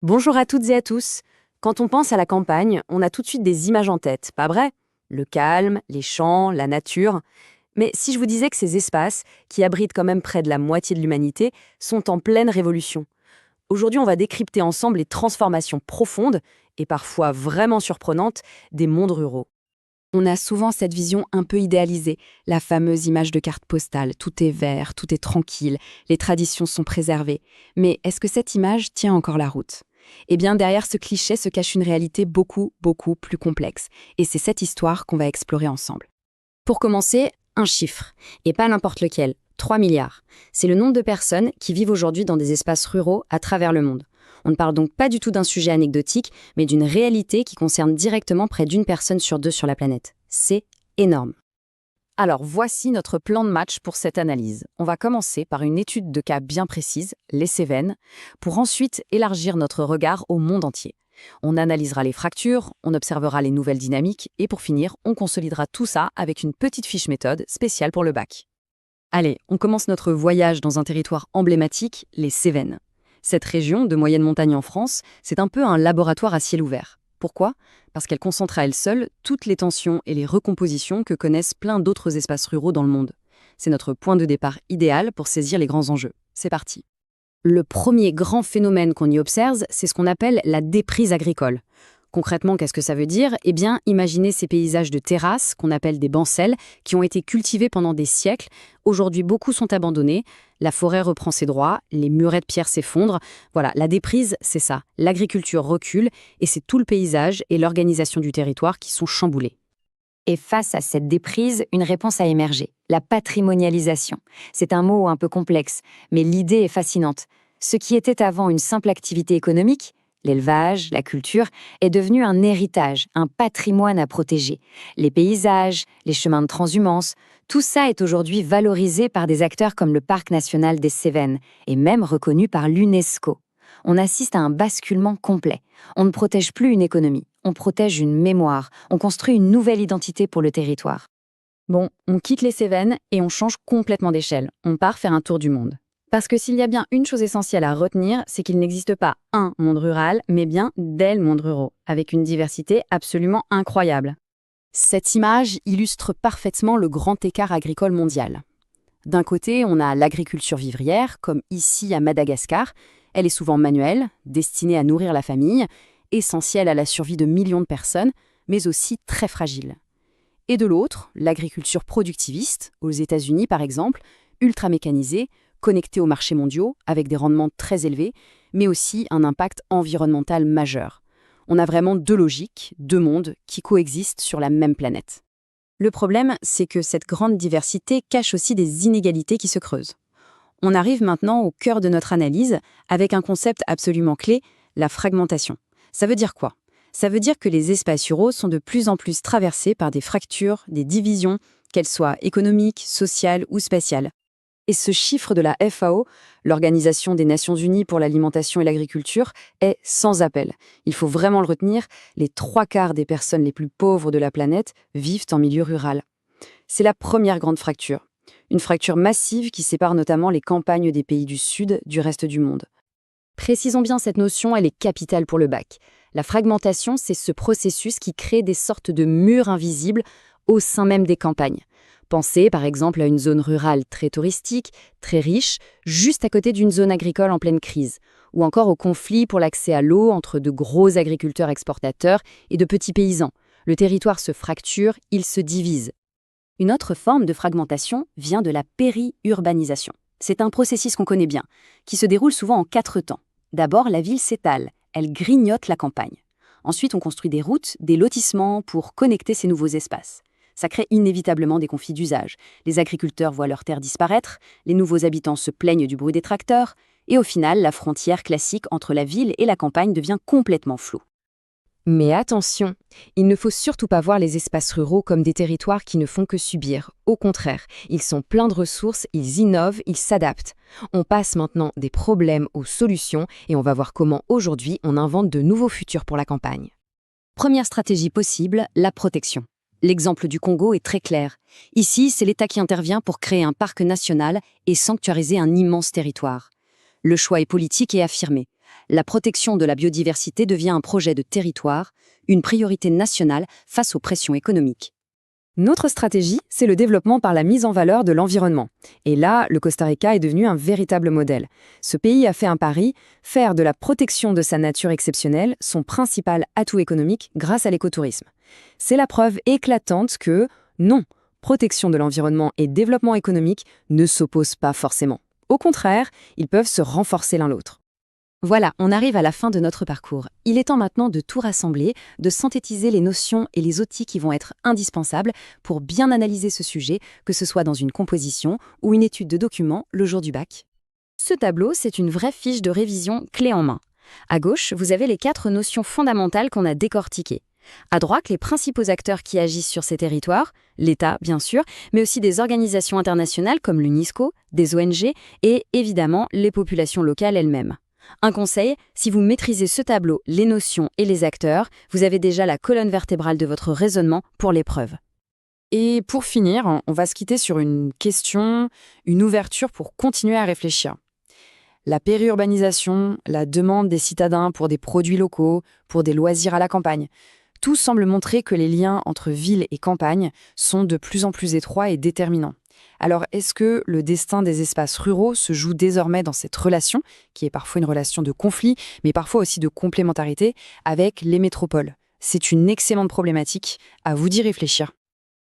Bonjour à toutes et à tous. Quand on pense à la campagne, on a tout de suite des images en tête, pas vrai? Le calme, les champs, la nature. Mais si je vous disais que ces espaces, qui abritent quand même près de la moitié de l'humanité, sont en pleine révolution. Aujourd'hui, on va décrypter ensemble les transformations profondes, et parfois vraiment surprenantes, des mondes ruraux. On a souvent cette vision un peu idéalisée, la fameuse image de carte postale, tout est vert, tout est tranquille, les traditions sont préservées. Mais est-ce que cette image tient encore la route? Eh bien, derrière ce cliché se cache une réalité beaucoup, beaucoup plus complexe. Et c'est cette histoire qu'on va explorer ensemble. Pour commencer, un chiffre, et pas n'importe lequel, 3 milliards. C'est le nombre de personnes qui vivent aujourd'hui dans des espaces ruraux à travers le monde. On ne parle donc pas du tout d'un sujet anecdotique, mais d'une réalité qui concerne directement près d'une personne sur deux sur la planète. C'est énorme. Alors voici notre plan de match pour cette analyse. On va commencer par une étude de cas bien précise, les Cévennes, pour ensuite élargir notre regard au monde entier. On analysera les fractures, on observera les nouvelles dynamiques et pour finir, on consolidera tout ça avec une petite fiche méthode spéciale pour le bac. Allez, on commence notre voyage dans un territoire emblématique, les Cévennes. Cette région de moyenne montagne en France, c'est un peu un laboratoire à ciel ouvert. Pourquoi? Parce qu'elle concentre à elle seule toutes les tensions et les recompositions que connaissent plein d'autres espaces ruraux dans le monde. C'est notre point de départ idéal pour saisir les grands enjeux. C'est parti. Le premier grand phénomène qu'on y observe, c'est ce qu'on appelle la déprise agricole. Concrètement, qu'est-ce que ça veut dire? Eh bien, imaginez ces paysages de terrasses, qu'on appelle des bancelles, qui ont été cultivés pendant des siècles. Aujourd'hui, beaucoup sont abandonnés. La forêt reprend ses droits, les murets de pierre s'effondrent. Voilà, la déprise, c'est ça. L'agriculture recule et c'est tout le paysage et l'organisation du territoire qui sont chamboulés. Et face à cette déprise, une réponse a émergé, la patrimonialisation. C'est un mot un peu complexe, mais l'idée est fascinante. Ce qui était avant une simple activité économique, l'élevage, la culture, est devenu un héritage, un patrimoine à protéger. Les paysages, les chemins de transhumance, tout ça est aujourd'hui valorisé par des acteurs comme le Parc national des Cévennes, et même reconnu par l'UNESCO. On assiste à un basculement complet. On ne protège plus une économie, on protège une mémoire, on construit une nouvelle identité pour le territoire. Bon, on quitte les Cévennes et on change complètement d'échelle. On part faire un tour du monde. Parce que s'il y a bien une chose essentielle à retenir, c'est qu'il n'existe pas un monde rural, mais bien des mondes ruraux, avec une diversité absolument incroyable. Cette image illustre parfaitement le grand écart agricole mondial. D'un côté, on a l'agriculture vivrière, comme ici à Madagascar. Elle est souvent manuelle, destinée à nourrir la famille, essentielle à la survie de millions de personnes, mais aussi très fragile. Et de l'autre, l'agriculture productiviste, aux États-Unis par exemple, ultra mécanisée, connectée aux marchés mondiaux, avec des rendements très élevés, mais aussi un impact environnemental majeur. On a vraiment deux logiques, deux mondes qui coexistent sur la même planète. Le problème, c'est que cette grande diversité cache aussi des inégalités qui se creusent. On arrive maintenant au cœur de notre analyse avec un concept absolument clé, la fragmentation. Ça veut dire quoi? Ça veut dire que les espaces ruraux sont de plus en plus traversés par des fractures, des divisions, qu'elles soient économiques, sociales ou spatiales. Et ce chiffre de la FAO, l'Organisation des Nations Unies pour l'alimentation et l'agriculture, est sans appel. Il faut vraiment le retenir, les 3/4 des personnes les plus pauvres de la planète vivent en milieu rural. C'est la première grande fracture. Une fracture massive qui sépare notamment les campagnes des pays du Sud du reste du monde. Précisons bien cette notion, elle est capitale pour le bac. La fragmentation, c'est ce processus qui crée des sortes de murs invisibles au sein même des campagnes. Pensez par exemple à une zone rurale très touristique, très riche, juste à côté d'une zone agricole en pleine crise, ou encore au conflit pour l'accès à l'eau entre de gros agriculteurs exportateurs et de petits paysans. Le territoire se fracture, il se divise. Une autre forme de fragmentation vient de la périurbanisation. C'est un processus qu'on connaît bien, qui se déroule souvent en 4 temps. D'abord, la ville s'étale, elle grignote la campagne. Ensuite, on construit des routes, des lotissements pour connecter ces nouveaux espaces. Ça crée inévitablement des conflits d'usage. Les agriculteurs voient leurs terres disparaître, les nouveaux habitants se plaignent du bruit des tracteurs, et au final, la frontière classique entre la ville et la campagne devient complètement floue. Mais attention, il ne faut surtout pas voir les espaces ruraux comme des territoires qui ne font que subir. Au contraire, ils sont pleins de ressources, ils innovent, ils s'adaptent. On passe maintenant des problèmes aux solutions et on va voir comment aujourd'hui on invente de nouveaux futurs pour la campagne. Première stratégie possible, la protection. L'exemple du Congo est très clair. Ici, c'est l'État qui intervient pour créer un parc national et sanctuariser un immense territoire. Le choix est politique et affirmé. La protection de la biodiversité devient un projet de territoire, une priorité nationale face aux pressions économiques. Notre stratégie, c'est le développement par la mise en valeur de l'environnement. Et là, le Costa Rica est devenu un véritable modèle. Ce pays a fait un pari, faire de la protection de sa nature exceptionnelle son principal atout économique grâce à l'écotourisme. C'est la preuve éclatante que, non, protection de l'environnement et développement économique ne s'opposent pas forcément. Au contraire, ils peuvent se renforcer l'un l'autre. Voilà, on arrive à la fin de notre parcours. Il est temps maintenant de tout rassembler, de synthétiser les notions et les outils qui vont être indispensables pour bien analyser ce sujet, que ce soit dans une composition ou une étude de document le jour du bac. Ce tableau, c'est une vraie fiche de révision clé en main. À gauche, vous avez les 4 notions fondamentales qu'on a décortiquées. À droite, les principaux acteurs qui agissent sur ces territoires, l'État bien sûr, mais aussi des organisations internationales comme l'UNESCO, des ONG et évidemment les populations locales elles-mêmes. Un conseil, si vous maîtrisez ce tableau, les notions et les acteurs, vous avez déjà la colonne vertébrale de votre raisonnement pour l'épreuve. Et pour finir, on va se quitter sur une question, une ouverture pour continuer à réfléchir. La périurbanisation, la demande des citadins pour des produits locaux, pour des loisirs à la campagne, tout semble montrer que les liens entre ville et campagne sont de plus en plus étroits et déterminants. Alors, est-ce que le destin des espaces ruraux se joue désormais dans cette relation, qui est parfois une relation de conflit, mais parfois aussi de complémentarité, avec les métropoles? C'est une excellente problématique, à vous d'y réfléchir.